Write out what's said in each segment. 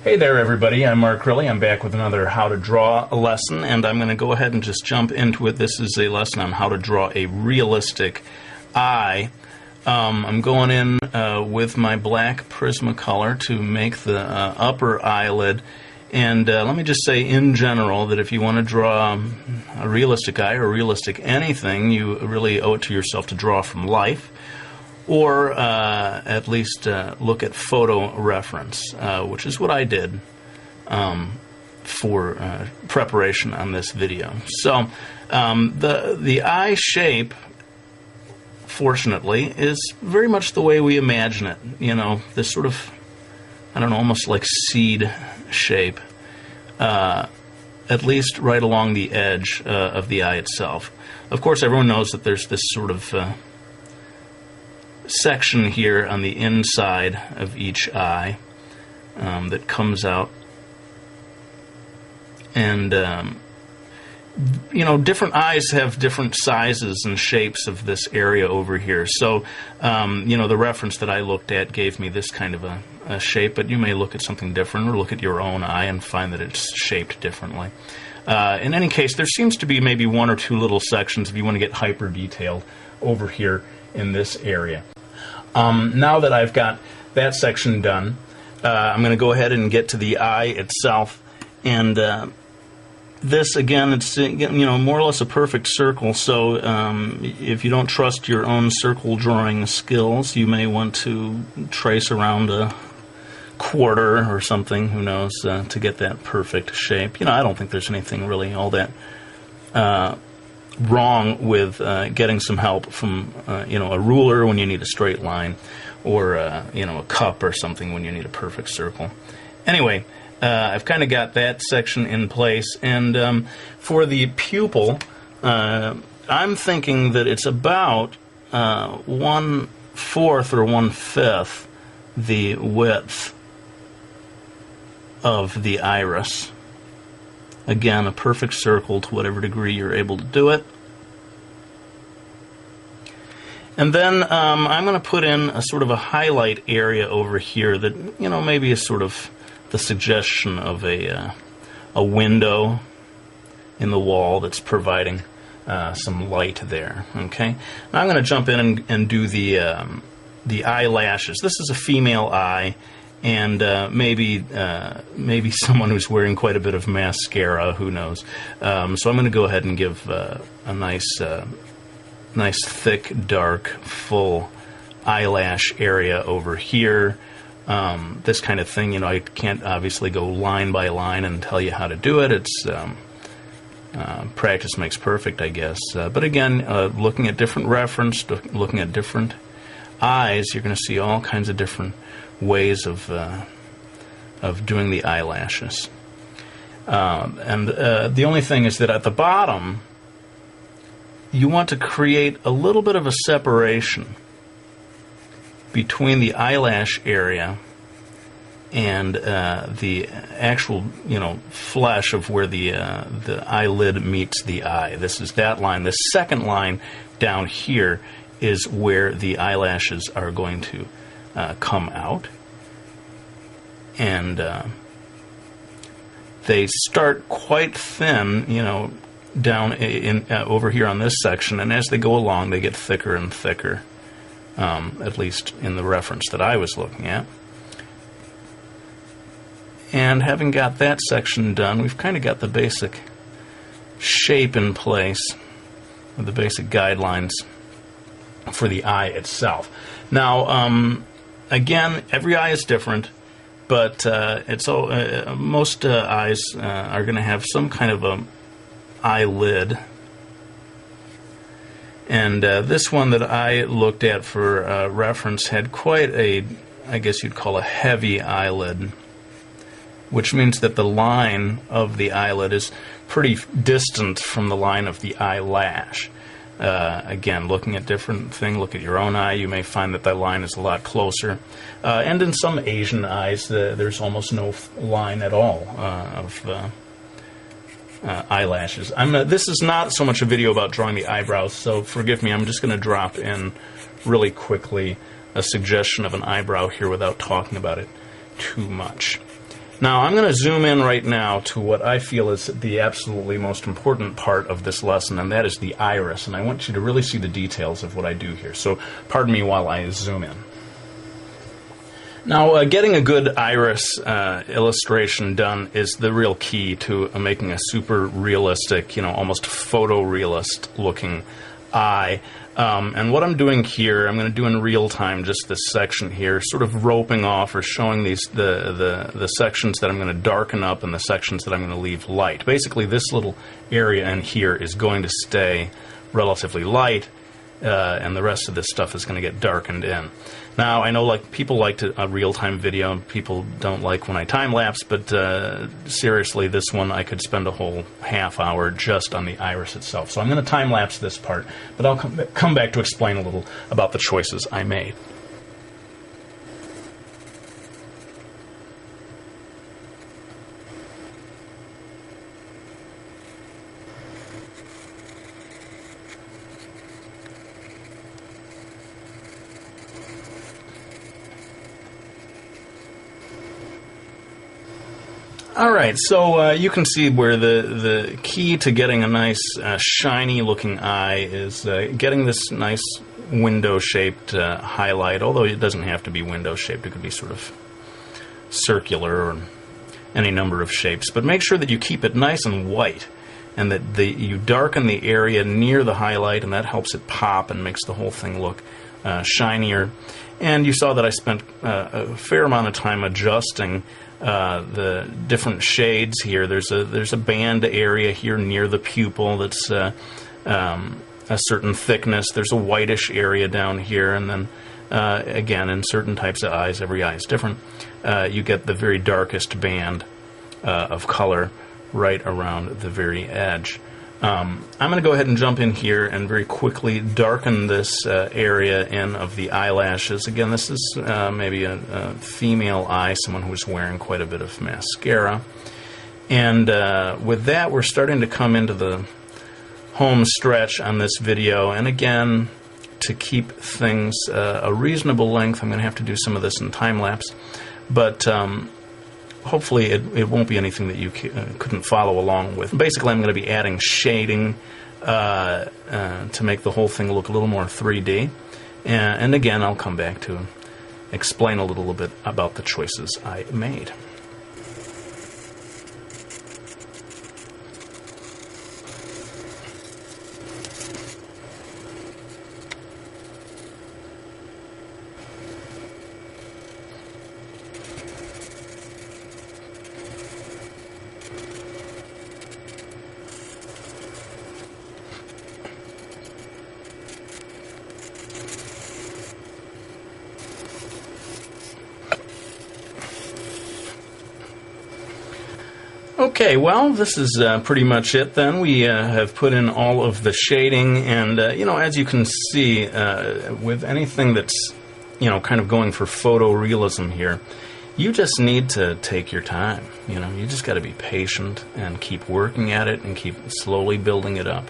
Hey there everybody, I'm Mark Riley. I'm back with another how to draw lesson, and I'm going to go ahead and just jump into it. This is a lesson on how to draw a realistic eye. I'm going in with my black Prismacolor to make the upper eyelid, and let me just say in general that if you want to draw a realistic eye or realistic anything, you really owe it to yourself to draw from life, or at least look at photo reference, which is what I did for preparation on this video. So the eye shape, fortunately, is very much the way we imagine it. You know, this sort of, I don't know, almost like seed shape, at least right along the edge of the eye itself. Of course, everyone knows that there's this sort of section here on the inside of each eye that comes out, and you know, different eyes have different sizes and shapes of this area over here. So you know, the reference that I looked at gave me this kind of a shape, but you may look at something different or look at your own eye and find that it's shaped differently. In any case, there seems to be maybe one or two little sections if you want to get hyper detailed over here in this area. Now that I've got that section done, I'm going to go ahead and get to the eye itself, and this, again, it's, you know, more or less a perfect circle. So if you don't trust your own circle drawing skills, you may want to trace around a quarter or something, who knows, to get that perfect shape. You know, I don't think there's anything really all that wrong with getting some help from you know, a ruler when you need a straight line, or you know, a cup or something when you need a perfect circle. Anyway, I've kind of got that section in place, and for the pupil, I'm thinking that it's about 1/4 or 1/5 the width of the iris. Again, a perfect circle to whatever degree you're able to do it. And then I'm going to put in a sort of a highlight area over here that, you know, maybe is sort of the suggestion of a window in the wall that's providing some light there. Okay. Now I'm going to jump in and do the eyelashes. This is a female eye, and maybe someone who's wearing quite a bit of mascara, who knows. So I'm going to go ahead and give a nice thick, dark, full eyelash area over here. This kind of thing, you know, I can't obviously go line by line and tell you how to do it. It's practice makes perfect, I guess. But again, looking at different reference, looking at different eyes, you're going to see all kinds of different ways of doing the eyelashes. And the only thing is that at the bottom, you want to create a little bit of a separation between the eyelash area and the actual, you know, flesh of where the eyelid meets the eye. This is that line. The second line down here is where the eyelashes are going to come out, and they start quite thin, you know, down over here on this section, and as they go along, they get thicker and thicker. At least in the reference that I was looking at. And having got that section done, we've kind of got the basic shape in place, or the basic guidelines for the eye itself. Now, again, every eye is different, but most eyes are going to have some kind of a eyelid. And this one that I looked at for reference had quite a, I guess you'd call a heavy eyelid, which means that the line of the eyelid is pretty distant from the line of the eyelash. Again, looking at different things, look at your own eye, you may find that line is a lot closer. And in some Asian eyes, there's almost no line at all of eyelashes. This is not so much a video about drawing the eyebrows, so forgive me, I'm just going to drop in really quickly a suggestion of an eyebrow here without talking about it too much. Now I'm going to zoom in right now to what I feel is the absolutely most important part of this lesson, and that is the iris. And I want you to really see the details of what I do here. So pardon me while I zoom in. Now, getting a good iris illustration done is the real key to making a super realistic, almost photorealist looking eye. And what I'm doing here, I'm going to do in real time just this section here, sort of roping off or showing the sections that I'm going to darken up and the sections that I'm going to leave light. Basically, this little area in here is going to stay relatively light, and the rest of this stuff is going to get darkened in. Now, I know people like a real-time video, and people don't like when I time-lapse, but seriously, this one I could spend a whole half hour just on the iris itself. So I'm going to time-lapse this part, but I'll come back to explain a little about the choices I made. Alright, so you can see where the key to getting a nice shiny looking eye is getting this nice window-shaped highlight, although it doesn't have to be window-shaped. It could be sort of circular or any number of shapes. But make sure that you keep it nice and white, and that you darken the area near the highlight, and that helps it pop and makes the whole thing look shinier. And you saw that I spent a fair amount of time adjusting the different shades here. There's a band area here near the pupil that's a certain thickness. There's a whitish area down here, and then again, in certain types of eyes, every eye is different, you get the very darkest band of color right around the very edge. I'm going to go ahead and jump in here and very quickly darken this area in of the eyelashes. Again, this is maybe a female eye, someone who's wearing quite a bit of mascara. And with that, we're starting to come into the home stretch on this video. And again, to keep things a reasonable length, I'm going to have to do some of this in time-lapse. But hopefully it won't be anything that you couldn't follow along with. Basically, I'm going to be adding shading to make the whole thing look a little more 3D. And again, I'll come back to explain a little bit about the choices I made. Okay, well, this is pretty much it then. We have put in all of the shading, and, as you can see, with anything that's, kind of going for photorealism here, you just need to take your time. You just got to be patient and keep working at it and keep slowly building it up.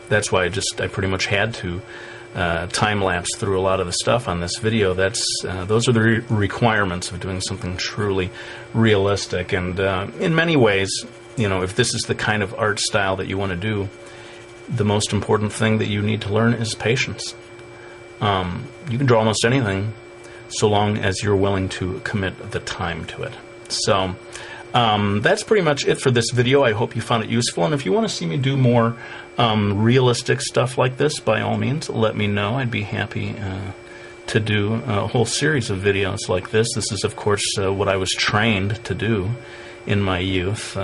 That's why I pretty much had to time-lapse through a lot of the stuff on this video. Those are the requirements of doing something truly realistic. And in many ways, if this is the kind of art style that you want to do, the most important thing that you need to learn is patience. You can draw almost anything so long as you're willing to commit the time to it. So that's pretty much it for this video. I hope you found it useful, and if you want to see me do more realistic stuff like this, by all means, let me know. I'd be happy to do a whole series of videos like this. This is, of course, what I was trained to do in my youth.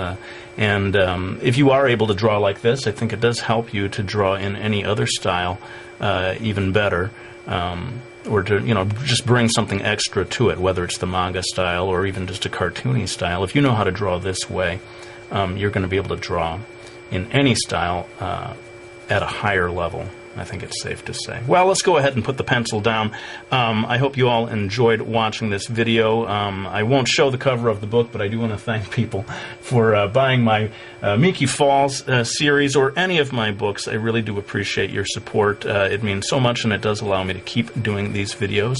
And if you are able to draw like this, I think it does help you to draw in any other style even better. Or to, just bring something extra to it, whether it's the manga style or even just a cartoony style. If you know how to draw this way, you're going to be able to draw in any style at a higher level. I think it's safe to say. Well, let's go ahead and put the pencil down. I hope you all enjoyed watching this video. I won't show the cover of the book, but I do want to thank people for buying my Miki Falls series or any of my books. I really do appreciate your support. It means so much, and it does allow me to keep doing these videos.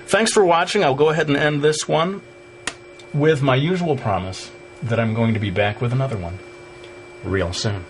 Thanks for watching. I'll go ahead and end this one with my usual promise that I'm going to be back with another one real soon.